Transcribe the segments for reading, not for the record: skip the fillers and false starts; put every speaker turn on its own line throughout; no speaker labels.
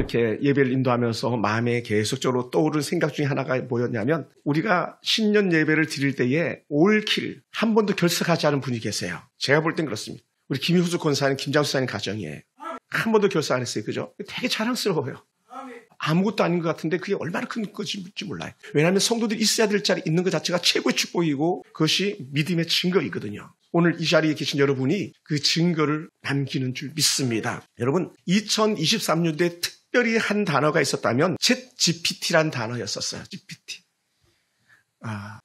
이렇게 예배를 인도하면서 마음에 계속적으로 떠오른 생각 중에 하나가 뭐였냐면 우리가 신년 예배를 드릴 때에 올킬 한 번도 결석하지 않은 분이 계세요. 제가 볼 땐 그렇습니다. 우리 김효수 권사님, 김장수 사님 가정이에요. 한 번도 결석 안 했어요. 그죠? 되게 자랑스러워요. 아무것도 아닌 것 같은데 그게 얼마나 큰 것인지 몰라요. 왜냐하면 성도들이 있어야 될 자리에 있는 것 자체가 최고의 축복이고 그것이 믿음의 증거이거든요. 오늘 이 자리에 계신 여러분이 그 증거를 남기는 줄 믿습니다. 여러분 2023년도에 특별히 한 단어가 있었다면 챗GPT란 단어였었어요. GPT.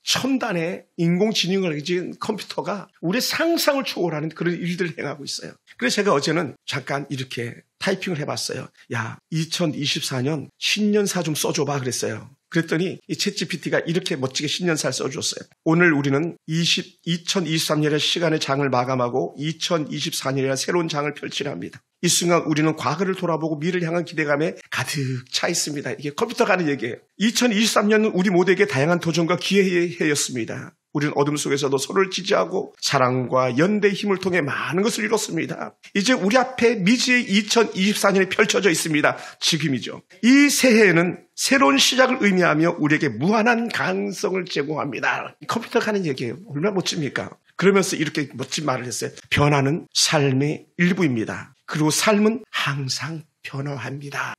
첨단의 인공지능을 가진 컴퓨터가 우리의 상상을 초월하는 그런 일들을 행하고 있어요. 그래서 제가 어제는 잠깐 이렇게 타이핑을 해봤어요. 야, 2024년 신년사 좀 써줘봐 그랬어요. 그랬더니 이 챗GPT가 이렇게 멋지게 신년사를 써줬어요. 오늘 우리는 2023년의 시간의 장을 마감하고 2024년이라는 새로운 장을 펼치랍니다. 이 순간 우리는 과거를 돌아보고 미래를 향한 기대감에 가득 차 있습니다. 이게 컴퓨터가 하는 얘기예요. 2023년은 우리 모두에게 다양한 도전과 기회의 해였습니다. 우리는 어둠 속에서도 서로를 지지하고 사랑과 연대의 힘을 통해 많은 것을 이뤘습니다. 이제 우리 앞에 미지의 2024년이 펼쳐져 있습니다. 지금이죠. 이 새해에는 새로운 시작을 의미하며 우리에게 무한한 가능성을 제공합니다. 컴퓨터가 하는 얘기예요. 얼마나 멋집니까? 그러면서 이렇게 멋진 말을 했어요. 변화는 삶의 일부입니다. 그리고 삶은 항상 변화합니다.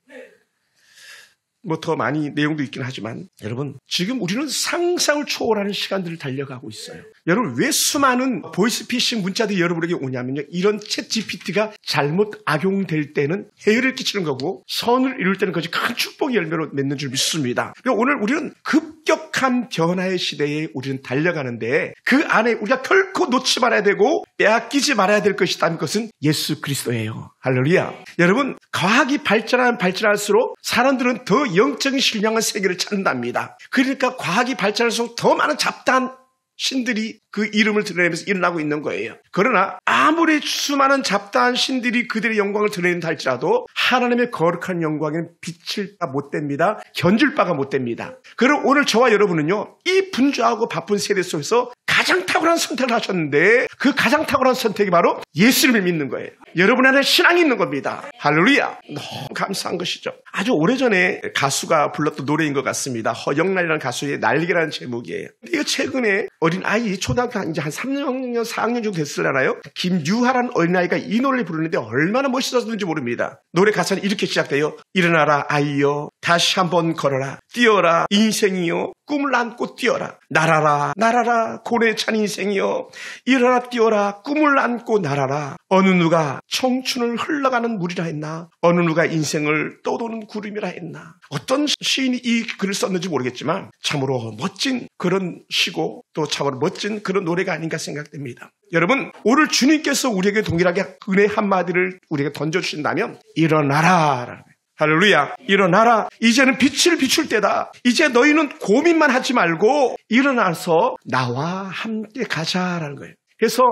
뭐 더 많이 내용도 있긴 하지만 여러분 지금 우리는 상상을 초월하는 시간들을 달려가고 있어요. 여러분 왜 수많은 보이스피싱 문자들이 여러분에게 오냐면요. 이런 챗 GPT가 잘못 악용될 때는 해를 끼치는 거고 선을 이룰 때는 그것이 큰 축복의 열매로 맺는 줄 믿습니다. 그리고 오늘 우리는 급격한 변화의 시대에 우리는 달려가는데 그 안에 우리가 결코 놓지 말아야 되고 빼앗기지 말아야 될 것이 있다는 것은 예수 그리스도예요. 할렐루야. 여러분 과학이 발전하면 발전할수록 사람들은 더 영적인 신령한 세계를 찾는답니다. 그러니까 과학이 발전할수록 더 많은 잡다한 신들이 그 이름을 드러내면서 일어나고 있는 거예요. 그러나 아무리 수많은 잡다한 신들이 그들의 영광을 드러낸다 할지라도 하나님의 거룩한 영광에는 비칠 바 못 됩니다. 견줄 바가 못 됩니다. 그럼 오늘 저와 여러분은요. 이 분주하고 바쁜 세대 속에서 가장 탁월한 선택을 하셨는데 그 가장 탁월한 선택이 바로 예수님을 믿는 거예요. 여러분 안에 신앙이 있는 겁니다. 할렐루야. 너무 감사한 것이죠. 아주 오래전에 가수가 불렀던 노래인 것 같습니다. 허영란이라는 가수의 날개라는 제목이에요. 이거 최근에 어린아이 초등학교 이제 한 3학년 4학년 정도 됐을라나요? 김유하라는 어린아이가 이 노래를 부르는데 얼마나 멋있었는지 모릅니다. 노래 가사는 이렇게 시작돼요. 일어나라 아이여 다시 한번 걸어라 뛰어라 인생이여 꿈을 안고 뛰어라 날아라 날아라 고뇌 찬 인생이여 일어나 뛰어라 꿈을 안고 날아라 어느 누가 청춘을 흘러가는 물이라 했나 어느 누가 인생을 떠도는 구름이라 했나 어떤 시인이 이 글을 썼는지 모르겠지만 참으로 멋진 그런 시고 또 참으로 멋진 그런 노래가 아닌가 생각됩니다. 여러분 오늘 주님께서 우리에게 동일하게 은혜 한마디를 우리에게 던져주신다면 일어나라 라는 거예요. 할렐루야. 일어나라. 이제는 빛을 비출 때다. 이제 너희는 고민만 하지 말고 일어나서 나와 함께 가자라는 거예요. 그래서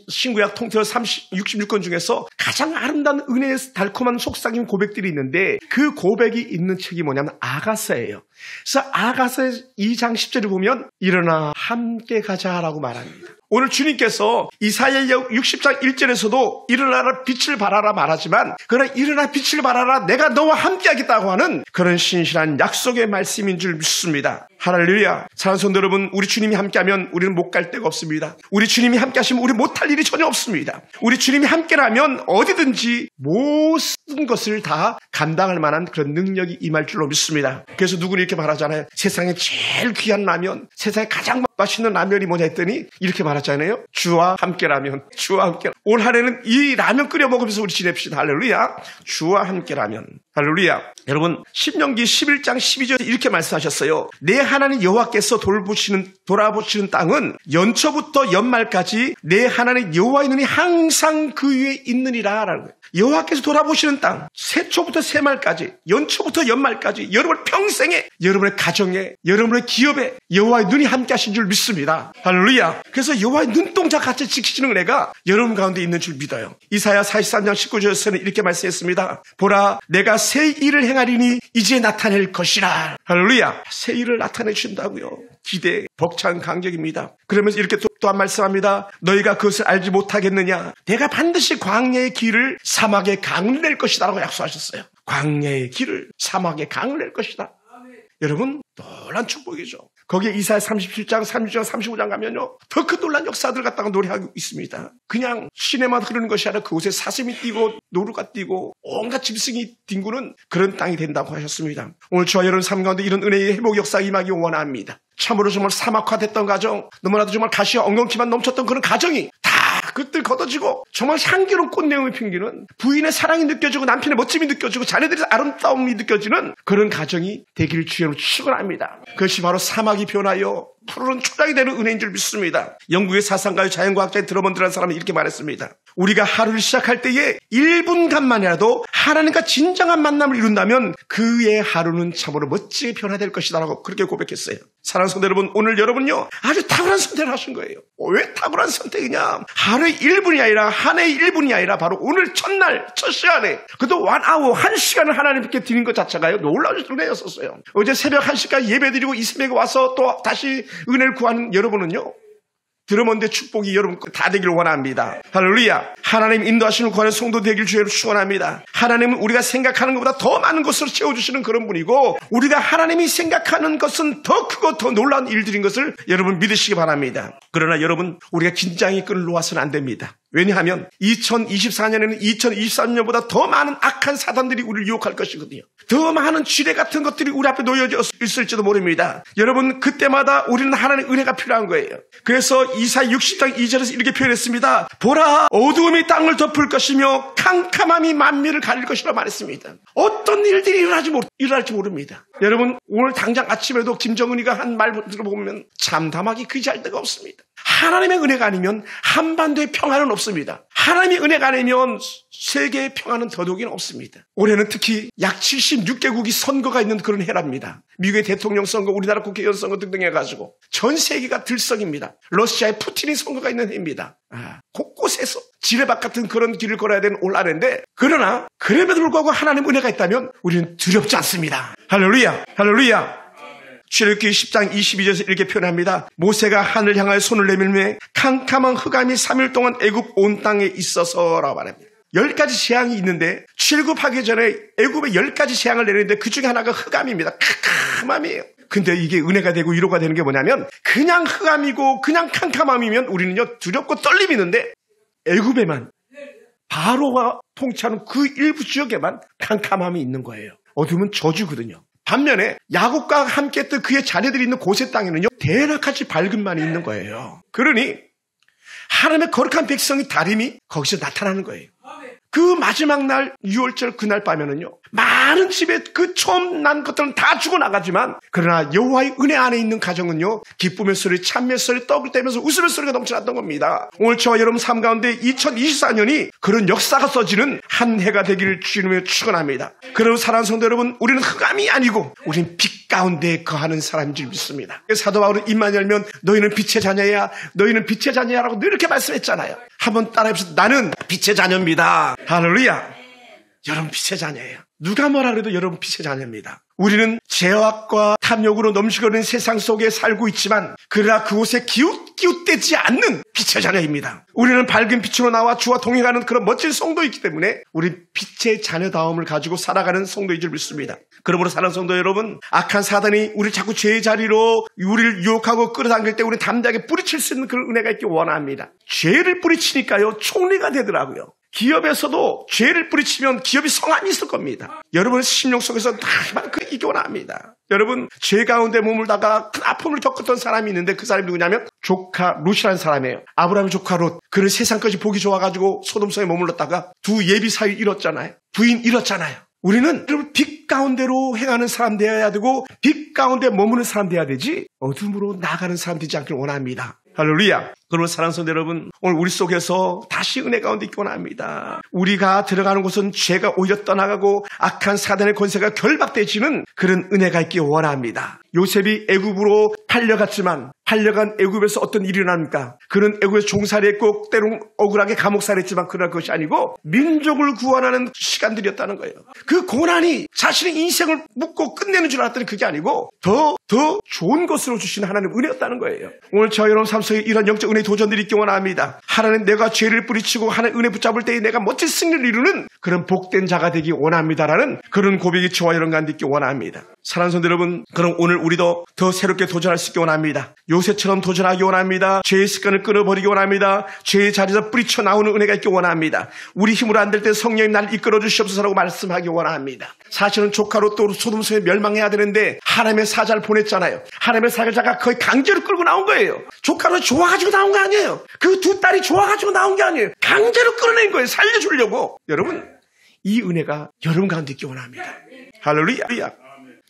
신구약 통틀어 66권 중에서 가장 아름다운 은혜의 달콤한 속삭임 고백들이 있는데 그 고백이 있는 책이 뭐냐면 아가서예요. 그래서 아가서 2장 10절을 보면 일어나 함께 가자라고 말합니다. 오늘 주님께서 이사야 60장 1절에서도 일어나라 빛을 발하라 말하지만 그러나 일어나 빛을 발하라 내가 너와 함께하겠다고 하는 그런 신실한 약속의 말씀인 줄 믿습니다. 할렐루야. 사랑하는 성도 여러분 우리 주님이 함께하면 우리는 못 갈 데가 없습니다. 우리 주님이 함께하시면 우리 못할 일이 전혀 없습니다. 우리 주님이 함께라면 어디든지 모든 것을 다 감당할 만한 그런 능력이 임할 줄로 믿습니다. 그래서 누구는 이렇게 말하잖아요. 세상에 제일 귀한 라면 세상에 가장 맛있는 라면이 뭐냐 했더니 이렇게 말하잖아요. 주와 함께라면 주와 함께 올 한해는 이 라면 끓여 먹으면서 우리 지냅시다. 할렐루야. 주와 함께라면 할렐루야. 여러분 신명기 11장 12절에 이렇게 말씀하셨어요. 내 하나님 여호와께서 돌아보시는 땅은 연초부터 연말까지 내 하나님 여호와의 눈이 항상 그 위에 있느니라 라는 거예요. 여호와께서 돌아보시는 땅 새초부터 새말까지 연초부터 연말까지 여러분 평생에 여러분의 가정에 여러분의 기업에 여호와의 눈이 함께 하신 줄 믿습니다. 할렐루야. 그래서 여호와의 눈동자 같이 지키시는 은혜가 여러분 가운데 있는 줄 믿어요. 이사야 43장 19절에서는 이렇게 말씀했습니다. 보라 내가 새 일을 행하리니 이제 나타낼 것이라. 할렐루야. 새 일을 나타내 주신다고요. 기대 벅찬 간격입니다. 그러면서 이렇게 또한 말씀합니다. 너희가 그것을 알지 못하겠느냐. 내가 반드시 광야의 길을 사막에 강을 낼 것이다 라고 약속하셨어요. 광야의 길을 사막의 강을 낼 것이다. 여러분 놀란 축복이죠. 거기에 이사야 37장, 30장, 35장 가면요 더 큰 놀란 역사들 갖다가 노래하고 있습니다. 그냥 시내만 흐르는 것이 아니라 그곳에 사슴이 뛰고 노루가 뛰고 온갖 짐승이 뒹구는 그런 땅이 된다고 하셨습니다. 오늘 저와 여러분 삶 가운데 이런 은혜의 회복 역사가 임하기 원합니다. 참으로 정말 사막화됐던 가정, 너무나도 정말 가시와 엉겅퀴만 넘쳤던 그런 가정이 다 그들 걷어지고 정말 향기로운 꽃내음이 풍기는 부인의 사랑이 느껴지고 남편의 멋짐이 느껴지고 자녀들의 아름다움이 느껴지는 그런 가정이 되기를 주여로 축원합니다. 그것이 바로 사막이 변하여 푸르른 초장이 되는 은혜인 줄 믿습니다. 영국의 사상가요 자연과학자인 드러먼드라는 사람이 이렇게 말했습니다. 우리가 하루를 시작할 때에 1분간만이라도 하나님과 진정한 만남을 이룬다면 그의 하루는 참으로 멋지게 변화될 것이다라고 그렇게 고백했어요. 사랑하는 성도 여러분, 오늘 여러분요 아주 탁월한 선택을 하신 거예요. 왜 탁월한 선택이냐? 하루의 1분이 아니라 한 해의 1분이 아니라 바로 오늘 첫날 첫 시간에 그것도 1hour 1시간을 하나님께 드린 것 자체가요 놀라운 은혜였었어요. 어제 새벽 1시까지 예배드리고 이 새벽에 와서 또 다시 은혜를 구하는 여러분은요 드러먼데 축복이 여러분 다 되기를 원합니다. 할렐루야. 하나님 인도하시는 구하는 성도 되기를 주의로 축원합니다. 하나님은 우리가 생각하는 것보다 더 많은 것을 채워주시는 그런 분이고 우리가 하나님이 생각하는 것은 더 크고 더 놀라운 일들인 것을 여러분 믿으시기 바랍니다. 그러나 여러분 우리가 긴장의 끈을 놓아서는 안 됩니다. 왜냐하면 2024년에는 2023년보다 더 많은 악한 사단들이 우리를 유혹할 것이거든요. 더 많은 지뢰 같은 것들이 우리 앞에 놓여져 있을지도 모릅니다. 여러분 그때마다 우리는 하나님의 은혜가 필요한 거예요. 그래서 이사야 60장 2절에서 이렇게 표현했습니다. 보라 어두움이 땅을 덮을 것이며 캄캄함이 만민을 가릴 것이라 말했습니다. 어떤 일들이 일어날지 모릅니다. 여러분 오늘 당장 아침에도 김정은이가 한 말 들어보면 참담하기 그지할 데가 없습니다. 하나님의 은혜가 아니면 한반도의 평화는 없습니다. 하나님의 은혜가 아니면 세계의 평화는 더더욱이는 없습니다. 올해는 특히 약 76개국이 선거가 있는 그런 해랍니다. 미국의 대통령 선거, 우리나라 국회의원 선거 등등 해가지고 전 세계가 들썩입니다. 러시아의 푸틴이 선거가 있는 해입니다. 곳곳에서 지뢰밭 같은 그런 길을 걸어야 되는 올 한해인데 그러나 그럼에도 불구하고 하나님의 은혜가 있다면 우리는 두렵지 않습니다. 할렐루야 할렐루야. 출애굽기 10장 22절에서 이렇게 표현합니다. 모세가 하늘 향하여 손을 내밀매 캄캄한 흑암이 3일 동안 애굽 온 땅에 있어서라고 말합니다. 10가지 재앙이 있는데 출애굽하기 전에 애굽에 10가지 재앙을 내리는데 그 중에 하나가 흑암입니다. 캄캄함이에요. 근데 이게 은혜가 되고 위로가 되는 게 뭐냐면 그냥 흑암이고 그냥 캄캄함이면 우리는요 두렵고 떨림이 있는데 애굽에만 바로가 통치하는 그 일부 지역에만 캄캄함이 있는 거예요. 어두움은 저주거든요. 반면에 야곱과 함께 했던 그의 자녀들이 있는 고세 땅에는요 대낮같이 밝음만이 있는 거예요. 그러니 하나님의 거룩한 백성의 다림이 거기서 나타나는 거예요. 그 마지막 날 6월절 그날 밤에는요 많은 집에 그 처음 난 것들은 다 죽어나가지만 그러나 여호와의 은혜 안에 있는 가정은요 기쁨의 소리, 찬미의 소리, 떡을 떼면서 웃음의 소리가 넘쳐났던 겁니다. 오늘 저와 여러분 삶 가운데 2024년이 그런 역사가 써지는 한 해가 되기를 주님의 축원합니다. 그러므로 사랑하는 성도 여러분 우리는 흑암이 아니고 우리는 빛 가운데 거하는 사람인 줄 믿습니다. 사도 바울은 입만 열면 너희는 빛의 자녀야 너희는 빛의 자녀야라고 늘 이렇게 말씀했잖아요. 한번 따라해보세요. 나는 빛의 자녀입니다. 할렐루야. 여러분 빛의 자녀예요. 누가 뭐라 그래도 여러분 빛의 자녀입니다. 우리는 죄악과 탐욕으로 넘치고는 세상 속에 살고 있지만 그러나 그곳에 기웃기웃대지 않는 빛의 자녀입니다. 우리는 밝은 빛으로 나와 주와 동행하는 그런 멋진 성도이기 때문에 우리 빛의 자녀다움을 가지고 살아가는 성도인 줄 믿습니다. 그러므로 사랑하는 성도 여러분 악한 사단이 우리를 자꾸 죄의 자리로 우리를 유혹하고 끌어당길 때 우리는 담대하게 뿌리칠 수 있는 그런 은혜가 있길 원합니다. 죄를 뿌리치니까요 총리가 되더라고요. 기업에서도 죄를 뿌리치면 기업이 성함이 있을 겁니다. 여러분의 심령 속에서 다 이기 원합니다. 여러분 죄 가운데 머물다가 큰 아픔을 겪었던 사람이 있는데 그 사람이 누구냐면 조카 룻이라는 사람이에요. 아브라함의 조카 룻. 그는 세상까지 보기 좋아가지고 소돔성에 머물렀다가 두 예비 사위 잃었잖아요. 부인 잃었잖아요. 우리는 여러분 빛 가운데로 행하는 사람 되어야 되고 빛 가운데 머무는 사람 되어야 되지 어둠으로 나가는 사람 되지 않기를 원합니다. 할렐루야. 그러므로 사랑하는 성도 여러분 오늘 우리 속에서 다시 은혜 가운데 있기 원합니다. 우리가 들어가는 곳은 죄가 오히려 떠나가고 악한 사단의 권세가 결박되지는 그런 은혜가 있기 원합니다. 요셉이 애굽으로 팔려갔지만 팔려간 애굽에서 어떤 일이 일어납니까? 그는 애굽에서 종살이했고 때론 억울하게 감옥살이했지만 그러나 그것이 아니고 민족을 구원하는 시간들이었다는 거예요. 그 고난이 자신의 인생을 묻고 끝내는 줄 알았더니 그게 아니고 더 좋은 것으로 주시는 하나님의 은혜였다는 거예요. 오늘 저와 여러분 삶 속에 이런 영적 은혜의 도전들이 있기 원합니다. 하나님 내가 죄를 뿌리치고 하나님 은혜 붙잡을 때에 내가 멋진 승리를 이루는 그런 복된 자가 되기 원합니다라는 그런 고백이 저와 여러분 가운데 있기 원합니다. 사랑하는 성도 여러분, 그럼 오늘 우리도 더 새롭게 도전할 수 있기 원합니다. 요새처럼 도전하기 원합니다. 죄의 습관을 끊어버리기 원합니다. 죄의 자리에서 뿌리쳐 나오는 은혜가 있기 원합니다. 우리 힘으로 안 될 때 성령님 나를 이끌어 주시옵소서라고 말씀하기 원합니다. 사실은 조카로 또 소돔성에 멸망해야 되는데 하나님의 사자를 보냈잖아요. 하나님의 사자가 거의 강제로 끌고 나온 거예요. 조카로 좋아가지고 나온 거 아니에요. 그 두 딸이 좋아가지고 나온 게 아니에요. 강제로 끌어낸 거예요. 살려주려고. 여러분, 이 은혜가 여러분 가운데 있기 원합니다. 할렐루야.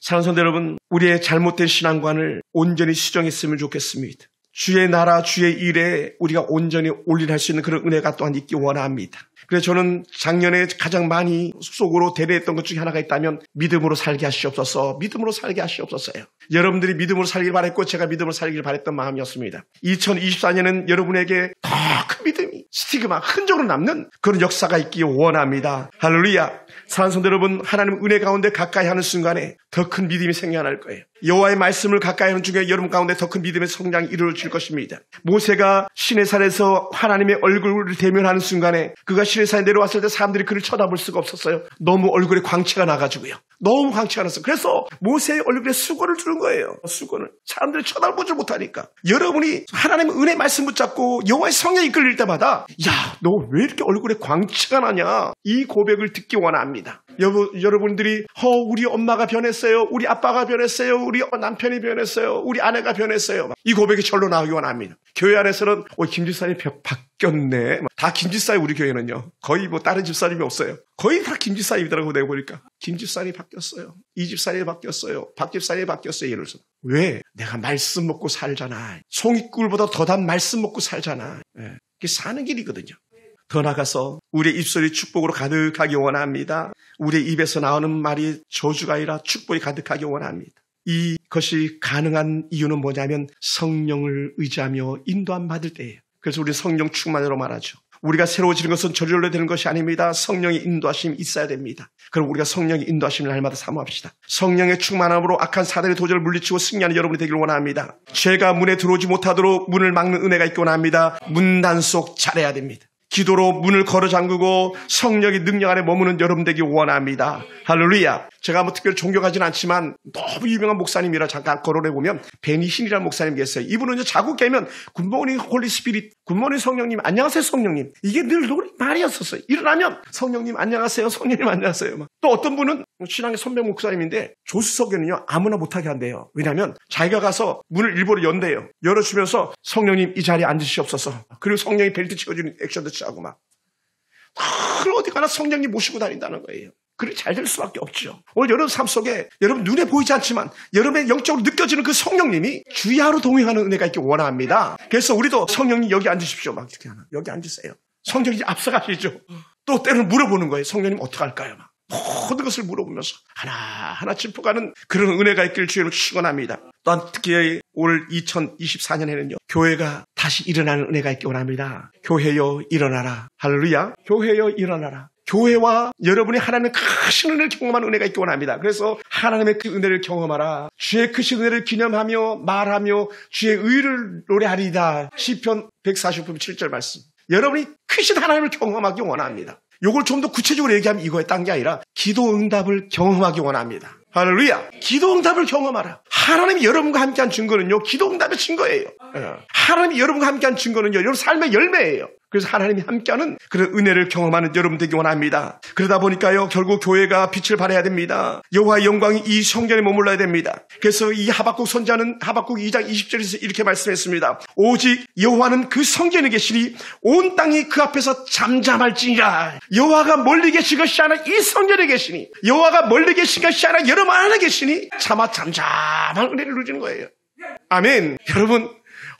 사랑하는 성도 여러분, 우리의 잘못된 신앙관을 온전히 수정했으면 좋겠습니다. 주의 나라, 주의 일에 우리가 온전히 올인할 수 있는 그런 은혜가 또한 있기 원합니다. 그래서 저는 작년에 가장 많이 속으로 대례했던 것 중에 하나가 있다면 믿음으로 살게 하시옵소서, 믿음으로 살게 하시옵소서요. 여러분들이 믿음으로 살길 바랬고 제가 믿음으로 살길 바랬던 마음이었습니다. 2024년은 여러분에게 더 큰 믿음이 스티그마, 흔적으로 남는 그런 역사가 있기 원합니다. 할렐루야. 사랑하는 성도 여러분, 하나님 은혜 가운데 가까이 하는 순간에 더 큰 믿음이 생겨날 거예요. 여호와의 말씀을 가까이 하는 중에 여러분 가운데 더 큰 믿음의 성장이 이루어질 것입니다. 모세가 시내산에서 하나님의 얼굴을 대면하는 순간에 그가 시내산에 내려왔을 때 사람들이 그를 쳐다볼 수가 없었어요. 너무 얼굴에 광채가 나가지고요. 너무 광채가 났어요. 그래서 모세의 얼굴에 수건을 두른 거예요. 수건을. 사람들이 쳐다보지 못하니까. 여러분이 하나님의 은혜 말씀 붙잡고 여호와의 성령이 이끌릴 때마다 야, 너 왜 이렇게 얼굴에 광채가 나냐? 이 고백을 듣기 원합니다. 여러분들이 우리 엄마가 변했어요. 우리 아빠가 변했어요. 우리 남편이 변했어요. 우리 아내가 변했어요. 이 고백이 절로 나오기 원합니다. 교회 안에서는 김집사님이 바뀌었네. 다 김집사님, 우리 교회는요. 거의 다른 집사님이 없어요. 거의 다 김집사님이더라고 내가 보니까. 김집사님이 바뀌었어요. 이 집사님이 바뀌었어요. 박 집사님이 바뀌었어요. 예를 들어서. 왜? 내가 말씀 먹고 살잖아. 송이꿀보다 더 단 말씀 먹고 살잖아. 그게 사는 길이거든요. 더 나가서 우리의 입술이 축복으로 가득하기 원합니다. 우리의 입에서 나오는 말이 저주가 아니라 축복이 가득하기 원합니다. 이것이 가능한 이유는 뭐냐면 성령을 의지하며 인도함 받을 때예요. 그래서 우리는 성령 충만으로 말하죠. 우리가 새로워지는 것은 저절로 되는 것이 아닙니다. 성령의 인도하심이 있어야 됩니다. 그럼 우리가 성령의 인도하심을 날마다 사모합시다. 성령의 충만함으로 악한 사단의 도전을 물리치고 승리하는 여러분이 되기를 원합니다. 죄가 문에 들어오지 못하도록 문을 막는 은혜가 있기 원합니다. 문 단속 잘해야 됩니다. 기도로 문을 걸어 잠그고 성령의 능력 안에 머무는 여러분 되기 원합니다. 할렐루야. 제가 특별히 존경하지는 않지만 너무 유명한 목사님이라 잠깐 거론해보면 베니신이라는 목사님 계세요. 이분은 자고 깨면 굿모닝 홀리 스피릿, 굿모닝 성령님, 안녕하세요 성령님. 이게 늘 말이었었어요. 일어나면 성령님 안녕하세요, 성령님 안녕하세요. 또 어떤 분은 신앙의 선배 목사님인데 조수석에는요 아무나 못하게 한대요. 왜냐하면 자기가 가서 문을 일부러 연대요. 열어주면서 성령님 이 자리에 앉으시옵소서. 그리고 성령이 벨트 찍어주는 액션도 취하고 막 어디 가나 성령님 모시고 다닌다는 거예요. 그렇게 잘 될 수밖에 없죠. 오늘 여러분 삶 속에 여러분 눈에 보이지 않지만 여러분의 영적으로 느껴지는 그 성령님이 주야로 동행하는 은혜가 있기 원합니다. 그래서 우리도 성령님 여기 앉으십시오. 막 이렇게 하나. 여기 앉으세요. 성령님 앞서가시죠. 또 때로는 물어보는 거예요. 성령님 어떡할까요? 막. 모든 것을 물어보면서 하나하나 짚어가는 그런 은혜가 있기를 주님을 축원합니다. 또한 특히 올 2024년에는요. 교회가 다시 일어나는 은혜가 있기 원합니다. 교회여 일어나라. 할렐루야. 교회여 일어나라. 교회와 여러분이 하나님의 크신 은혜를 경험하는 은혜가 있기 원합니다. 그래서 하나님의 그 은혜를 경험하라. 주의 크신 은혜를 기념하며 말하며 주의 의를 노래하리이다. 시편 140편 7절 말씀. 여러분이 크신 하나님을 경험하기 원합니다. 요걸 좀 더 구체적으로 얘기하면 이거에 딴 게 아니라 기도 응답을 경험하기 원합니다. 할렐루야. 기도 응답을 경험하라. 하나님이 여러분과 함께한 증거는요. 기도 응답의 증거예요. 하나님이 여러분과 함께한 증거는요. 여러분 삶의 열매예요. 그래서 하나님이 함께하는 그런 은혜를 경험하는 여러분 되기 원합니다. 그러다 보니까요. 결국 교회가 빛을 발해야 됩니다. 여호와의 영광이 이 성전에 머물러야 됩니다. 그래서 이 하박국 선지자는 하박국 2장 20절에서 이렇게 말씀했습니다. 오직 여호와는 그 성전에 계시니 온 땅이 그 앞에서 잠잠할지니라. 여호와가 멀리 계신 것이 아니라 이 성전에 계시니 여호와가 멀리 계신 것이 아니라 여러분 안에 계시니 차마 잠잠한 은혜를 누리는 거예요. 아멘. 여러분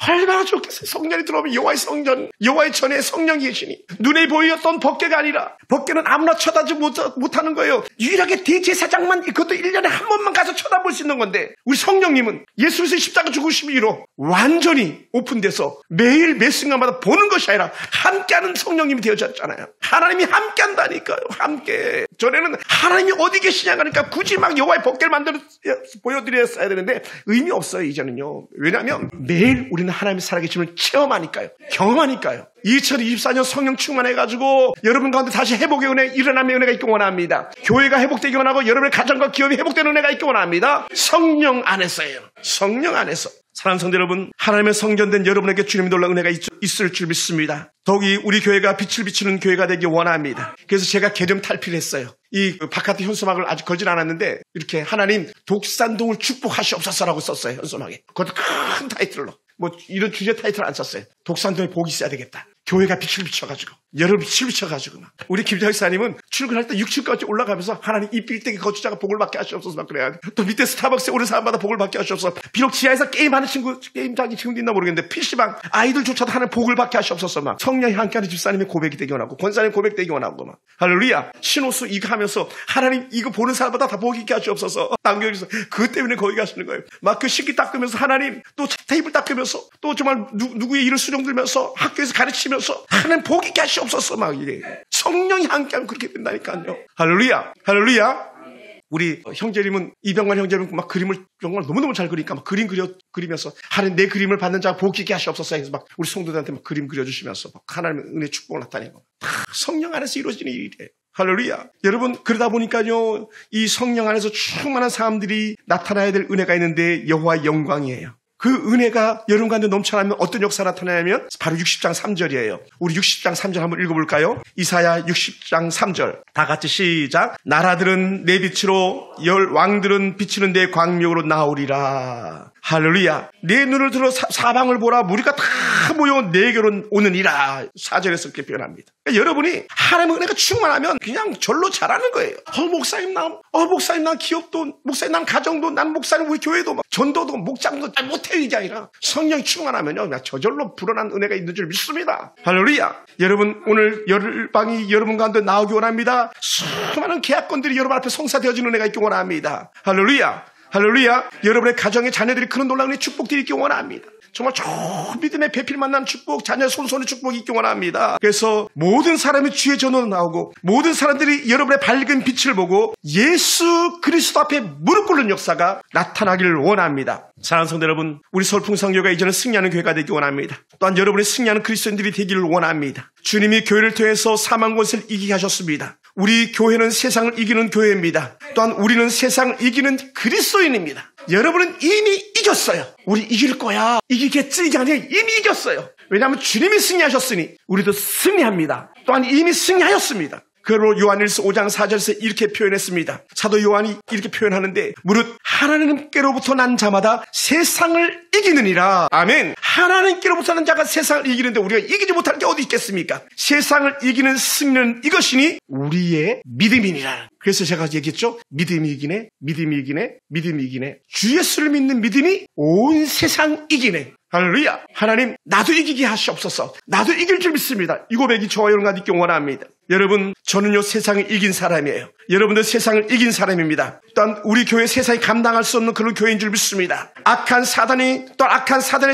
얼마나 좋겠어요. 성전이 들어오면 여호와의 성전, 여호와의 전에 성령이 계시니 눈에 보였던 법궤가 아니라, 법궤는 아무나 쳐다보지 못하는 거예요. 유일하게 대제사장만, 그것도 1년에 한 번만 가서 쳐다볼 수 있는 건데, 우리 성령님은 예수 그리스도의 십자가 죽으심 이후로 완전히 오픈돼서 매일 매 순간마다 보는 것이 아니라 함께하는 성령님이 되어졌잖아요. 하나님이 함께한다니까요. 함께. 전에는 하나님이 어디 계시냐 하니까 굳이 막 여호와의 법궤를 만들어 보여드렸어야 되는데 의미 없어요. 이제는요. 왜냐하면 매일 우리는 하나님의 살아계심을 체험하니까요. 경험하니까요. 2024년 성령 충만해가지고 여러분 가운데 다시 회복의 은혜, 일어남의 은혜가 있기 원합니다. 교회가 회복되기 원하고 여러분의 가정과 기업이 회복되는 은혜가 있기 원합니다. 성령 안에서예요. 성령 안에서. 사랑하는 성도 여러분, 하나님의 성전된 여러분에게 주님의 놀라운 은혜가 있을 줄 믿습니다. 더욱이 우리 교회가 빛을 비추는 교회가 되기 원합니다. 그래서 제가 계름 탈피를 했어요. 이 바카트 현수막을 아직 걸진 않았는데 이렇게 하나님 독산동을 축복하시옵소서라고 썼어요. 현수막에. 그것도 큰 타이틀로. 뭐 이런 주제 타이틀 안 썼어요. 독산동에 복이 있어야 되겠다. 교회가 빛을 비춰가지고, 여러분 빛을 비춰가지고 막. 우리 김장 목사님은 출근할 때 6층까지 올라가면서 하나님 이 빌딩에 거주자가 복을 받게 하시옵소서 막 그래야 돼. 또 밑에 스타벅스에 오는 사람마다 복을 받게 하시옵소서. 비록 지하에서 게임하는 친구, 게임장이 지금도 있나 모르겠는데 PC방 아이들조차도 하나님 복을 받게 하시옵소서 막. 성령이 함께하는 집사님의 고백이 되기 원하고, 권사님 고백되기 원하고 막. 할렐루야. 신호수 이거 하면서 하나님 이거 보는 사람마다 다 복이 있게 하시옵소서. 당교에서 그것 때문에 거기 가시는 거예요. 막 그 식기 닦으면서 하나님, 또 테이블 닦으면서, 또 정말 누구의 일을 수령 들면서 학교에서 가르치면서 하나님 복이 있게 하시옵소서 막 이래. 성령이 함께하면 그렇게 된다니까요. 할렐루야. 할렐루야. 우리 형제님은, 이병관 형제님은 막 그림을 정말 너무너무 잘 그리니까 막 그리면서 하나님 내 그림을 받는 자가 복이 있게 하시옵소서 해서 막 우리 성도들한테 막 그림 그려주시면서 막 하나님의 은혜 축복을 나타내고 다 성령 안에서 이루어지는 일이래요. 할렐루야. 여러분, 그러다 보니까요, 이 성령 안에서 충만한 사람들이 나타나야 될 은혜가 있는데 여호와의 영광이에요. 그 은혜가 여러분 가운데 넘쳐나면 어떤 역사가 나타나냐면 바로 60장 3절이에요. 우리 60장 3절 한번 읽어볼까요? 이사야 60장 3절. 다 같이 시작. 나라들은 내 빛으로, 왕들은 비치는 내 광명으로 나오리라. 할렐루야. 내 눈을 들어 사방을 보라. 무리가 다 모여 내게로 오느니라. 4절에서 그렇게 표현합니다. 그러니까 여러분이 하나님의 은혜가 충만하면 그냥 절로 잘하는 거예요. 목사님 난 기업도, 목사님 난 가정도, 난 목사님 우리 교회도 막 전도도 목장도 잘 못해요. 이게 아니라 성령이 충만하면요, 저절로 불어난 은혜가 있는 줄 믿습니다. 할렐루야. 여러분, 오늘 열방이 여러분 가운데 나오기 원합니다. 수많은 계약건들이 여러분 앞에 성사되어지는 은혜가 있기 원합니다. 할렐루야. 할렐루야. 여러분의 가정의 자녀들이 그런 놀라운 은혜 축복들이 있기 원합니다. 정말 좋은 믿음의 배필 만난 축복, 자녀 손손의 축복이 있기 원합니다. 그래서 모든 사람이 주의 전으로 나오고, 모든 사람들이 여러분의 밝은 빛을 보고 예수 그리스도 앞에 무릎 꿇는 역사가 나타나기를 원합니다. 사랑하는 성도 여러분, 우리 서울풍성교회가 이제는 승리하는 교회가 되기 원합니다. 또한 여러분이 승리하는 그리스도인들이 되기를 원합니다. 주님이 교회를 통해서 사망 권세를 이기게 하셨습니다. 우리 교회는 세상을 이기는 교회입니다. 또한 우리는 세상을 이기는 그리스도인입니다. 여러분은 이미 이겼어요. 우리 이길 거야, 이기겠지, 이게 아니에요. 이미 이겼어요. 왜냐하면 주님이 승리하셨으니 우리도 승리합니다. 또한 이미 승리하였습니다. 그로 요한일서 5장 4절에서 이렇게 표현했습니다. 사도 요한이 이렇게 표현하는데, 무릇 하나님께로부터 난 자마다 세상을 이기느니라. 아멘. 하나님께로부터 난 자가 세상을 이기는데 우리가 이기지 못할 게 어디 있겠습니까? 세상을 이기는 승리는 이것이니 우리의 믿음이니라. 그래서 제가 얘기했죠. 믿음이 이기네, 믿음이 이기네, 믿음이 이기네. 주 예수를 믿는 믿음이 온 세상 이기네. 할렐루야. 하나님, 나도 이기게 하시옵소서. 나도 이길 줄 믿습니다. 이 고백이 저와 여러분과 있기 원합니다. 여러분, 저는요 세상을 이긴 사람이에요. 여러분도 세상을 이긴 사람입니다. 또한 우리 교회 세상이 감당할 수 없는 그런 교회인 줄 믿습니다. 악한 사단의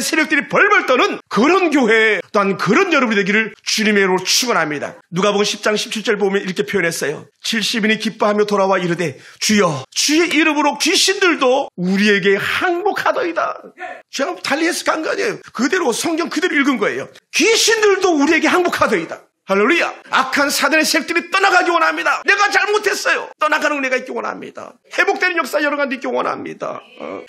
세력들이 벌벌 떠는 그런 교회, 또한 그런 여러분이 되기를 주님의 이름으로 축원합니다. 누가복음 10장 17절 보면 이렇게 표현했어요. 70인이 기뻐하며 돌아와 이르되 주여, 주의 이름으로 귀신들도 우리에게 항복하더이다. 제가 달리에서 간 거 아니에요. 그대로 성경 그대로 읽은 거예요. 귀신들도 우리에게 항복하더이다. 할렐루야. 악한 사단의 세력들이 떠나가기 원합니다. 내가 잘못했어요. 떠나가는 은혜가 있기 원합니다. 회복되는 역사 여러 가지 있기 원합니다.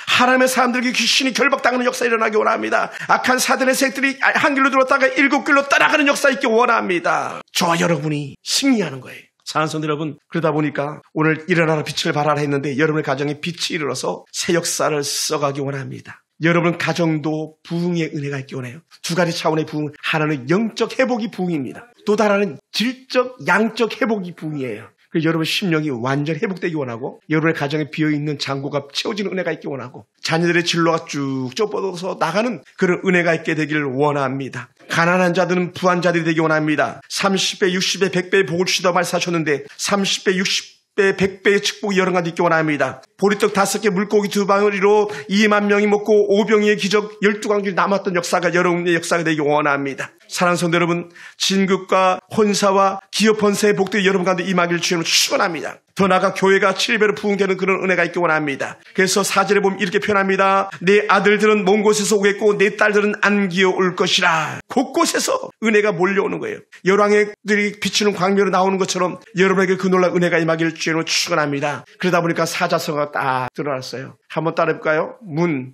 하나님의 사람들에게 귀신이 결박당하는 역사 일어나기 원합니다. 악한 사단의 세력들이 한 길로 들었다가 7길로 떠나가는 역사 있기 원합니다. 저와 여러분이 승리하는 거예요. 사랑하는 성도 여러분, 그러다 보니까 오늘 일어나라 빛을 발하라 했는데 여러분의 가정에 빛이 일어나서 새 역사를 써가기 원합니다. 여러분 가정도 부흥의 은혜가 있기 원해요. 두 가지 차원의 부흥. 하나는 영적 회복이 부흥입니다. 또 다른 질적, 양적 회복이 부흥이에요. 그래서 여러분 심령이 완전히 회복되기 원하고 여러분의 가정에 비어있는 창고가 채워지는 은혜가 있기 원하고 자녀들의 진로가 쭉 뻗어서 나가는 그런 은혜가 있게 되기를 원합니다. 가난한 자들은 부한 자들이 되기 원합니다. 30배, 60배, 100배의 복을 주시다 말씀하셨는데 30배, 60배, 100배의 축복이 여러 가지 있기 원합니다. 보리떡 5개, 물고기 2방울이로 2만 명이 먹고 5병이의 기적 12광줄이 남았던 역사가 여러분의 역사가 되기 원합니다. 사랑하는 성도 여러분, 진급과 헌사와 기업 헌사의 복들이 여러분 가운데 임하기를 주님으로 축원합니다. 더 나아가 교회가 7배로 부흥되는 그런 은혜가 있기 원합니다. 그래서 4절에 보면 이렇게 표현합니다. 내 아들들은 먼 곳에서 오겠고 내 딸들은 안기어 올 것이라. 곳곳에서 은혜가 몰려오는 거예요. 열왕들이 비추는 광명으로 나오는 것처럼 여러분에게 그 놀라운 은혜가 임하기를 주님으로 축원합니다. 그러다 보니까 사자성어가 딱 드러났어요. 한번 따라해볼까요? 문,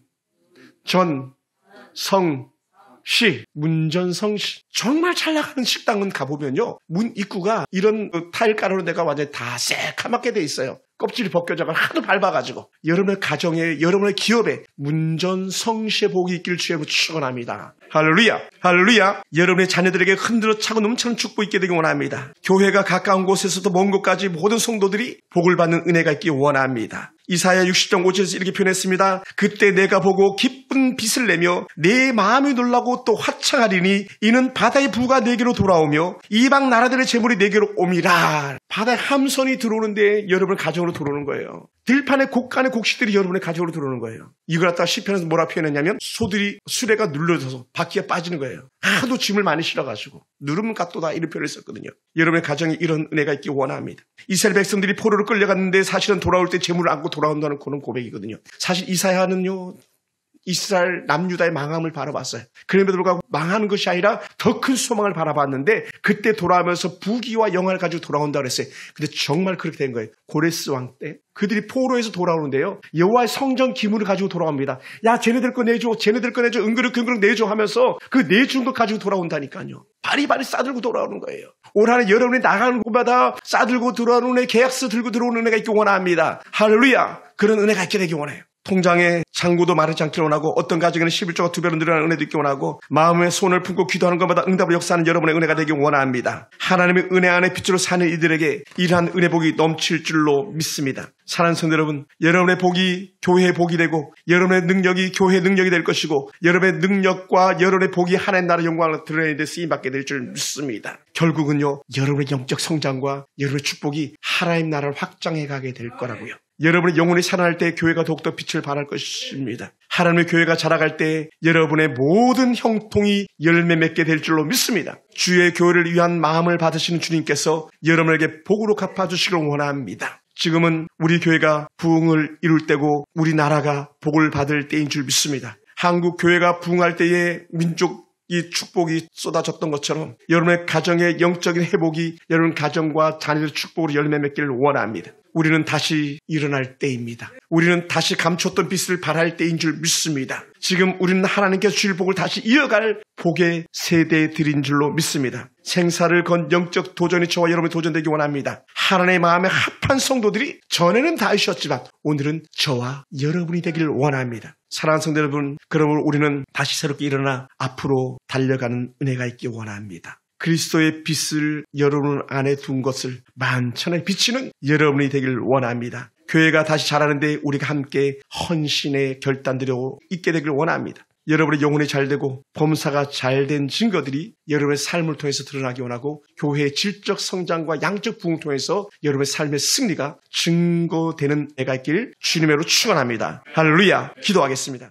전, 성, 시, 문전성시. 정말 잘 나가는 식당은 가보면요, 문 입구가 이런 타일 깔아놓은 데가 완전히 다 새카맣게 돼 있어요. 껍질이 벗겨져가 하도 밟아가지고. 여러분의 가정에, 여러분의 기업에 문전성시의 복이 있기를 주님으로 축원합니다. 할렐루야, 할렐루야. 여러분의 자녀들에게 흔들어 차고 넘치는 축복이 있게 되기 원합니다. 교회가 가까운 곳에서도 먼 곳까지 모든 성도들이 복을 받는 은혜가 있기 원합니다. 이사야 60장 5절에서 이렇게 표현했습니다. 그때 내가 보고 기쁜 빛을 내며 내 마음이 놀라고 또 화창하리니 이는 바다의 부가 내게로 돌아오며 이방 나라들의 재물이 내게로 옴이라. 바다의 함선이 들어오는데 여러분 가정으로 들어오는 거예요. 들판의 곡간의 곡식들이 여러분의 가정으로 들어오는 거예요. 이걸 갖다가 시편에서 뭐라 표현했냐면 소들이 수레가 눌러져서 바퀴가 빠지는 거예요. 하도 짐을 많이 실어가지고 누르면 깍도다 이런 표현을 썼거든요. 여러분의 가정에 이런 은혜가 있기 원합니다. 이스라엘 백성들이 포로로 끌려갔는데 사실은 돌아올 때 재물을 안고 돌아온다는 그런 고백이거든요. 사실 이사야는요, 이스라엘 남유다의 망함을 바라봤어요. 그럼에도 불구하고 망하는 것이 아니라 더 큰 소망을 바라봤는데 그때 돌아오면서 부귀와 영화를 가지고 돌아온다고 그랬어요. 근데 정말 그렇게 된 거예요. 고레스 왕 때 그들이 포로에서 돌아오는데요, 여호와의 성전 기물을 가지고 돌아옵니다. 야, 쟤네들 거 내줘, 쟤네들 거 내줘, 은그릇 내줘 하면서 그 내준 거 가지고 돌아온다니까요. 바리바리 싸들고 돌아오는 거예요. 올 한해 여러분이 나가는 곳마다 싸들고 들어오는 은혜, 계약서 들고 들어오는 은혜가 있기 원합니다. 할렐루야. 그런 은혜가 있게 되기 원해요. 통장에 잔고도 마르지 않기를 원하고 어떤 가정에는 11조가 2배로 늘어나는 은혜도 있기 원하고 마음의 손을 품고 기도하는 것마다 응답을 역사하는 여러분의 은혜가 되기 원합니다. 하나님의 은혜 안에 빛으로 사는 이들에게 이러한 은혜 복이 넘칠 줄로 믿습니다. 사랑하는 성도 여러분, 여러분의 복이 교회의 복이 되고 여러분의 능력이 교회의 능력이 될 것이고 여러분의 능력과 여러분의 복이 하나님 나라의 영광을 드러내는 데 쓰임받게 될 줄 믿습니다. 결국은요, 여러분의 영적 성장과 여러분의 축복이 하나님 나라를 확장해 가게 될 거라고요. 여러분의 영혼이 살아날 때 교회가 더욱더 빛을 발할 것입니다. 하나님의 교회가 자라갈 때 여러분의 모든 형통이 열매 맺게 될 줄로 믿습니다. 주의 교회를 위한 마음을 받으시는 주님께서 여러분에게 복으로 갚아주시길 원합니다. 지금은 우리 교회가 부흥을 이룰 때고 우리나라가 복을 받을 때인 줄 믿습니다. 한국 교회가 부흥할 때에 민족이 축복이 쏟아졌던 것처럼 여러분의 가정의 영적인 회복이 여러분 가정과 자녀의 축복으로 열매 맺기를 원합니다. 우리는 다시 일어날 때입니다. 우리는 다시 감췄던 빛을 발할 때인 줄 믿습니다. 지금 우리는 하나님께서 주실 복을 다시 이어갈 복의 세대들인 줄로 믿습니다. 생사를 건 영적 도전이 저와 여러분의 도전되기 원합니다. 하나님의 마음에 합한 성도들이 전에는 다윗이었지만 오늘은 저와 여러분이 되기를 원합니다. 사랑하는 성도 여러분, 그러므로 우리는 다시 새롭게 일어나 앞으로 달려가는 은혜가 있기 원합니다. 그리스도의 빛을 여러분 안에 둔 것을 만천에 비치는 여러분이 되기를 원합니다. 교회가 다시 자라는데 우리가 함께 헌신의 결단들이 있게 되기를 원합니다. 여러분의 영혼이 잘되고 범사가 잘된 증거들이 여러분의 삶을 통해서 드러나기 원하고 교회의 질적 성장과 양적 부흥을 통해서 여러분의 삶의 승리가 증거되는 애가 있길 주님으로 축원합니다. 할렐루야. 기도하겠습니다.